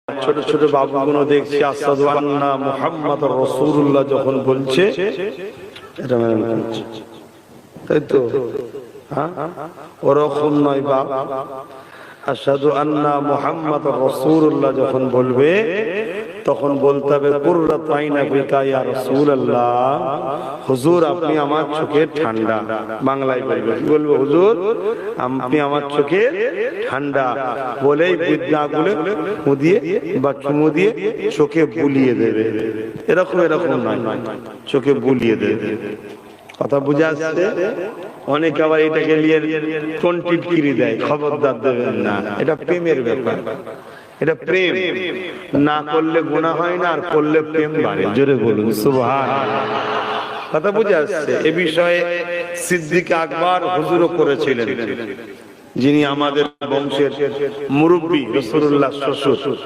ছোট ছোট বাবুগুলো দেখছি আশহাদু আন্না মুহাম্মাদুর রাসূলুল্লাহ যখন বলছে এটা মানে বলছে, তাই তো? হ্যাঁ, ওরকম নয় বাপ। আশহাদু আন্না মুহাম্মাদুর রাসূলুল্লাহ যখন বলবে তখন বলতে হবে কুররাতু আইনা বিকা ইয়া রাসূলুল্লাহ, হুজুর আপনি আমার চোখের ঠান্ডা। বাংলায় বলবে, কি বলবে? হুজুর আপনি আমার চোখের ঠান্ডা। বলেই বিদ্যাগুলো মুদিয়ে বা চুমু দিয়ে চোখে বুলিয়ে দেবে। এরকম নয়, চোখে বুলিয়ে দেবে। কথা বুঝা আসছে? অনেকে আবার এটাকে নিয়ে টিটকিরি দেয়, খবরদার দেবেন না। এটা প্রেমের ব্যাপার, এটা প্রেম। না করলে গুনাহ হয় না, আর করলে প্রেম বাড়ে। জোরে বলুন সুবহানাল্লাহ। কথা বুঝা আসছে? এ বিষয়ে সিদ্দিক আকবর হুজুরও করেছিলেন, যিনি আমাদের বংশের মুরব্বী, রাসূলুল্লাহর শ্বশুর।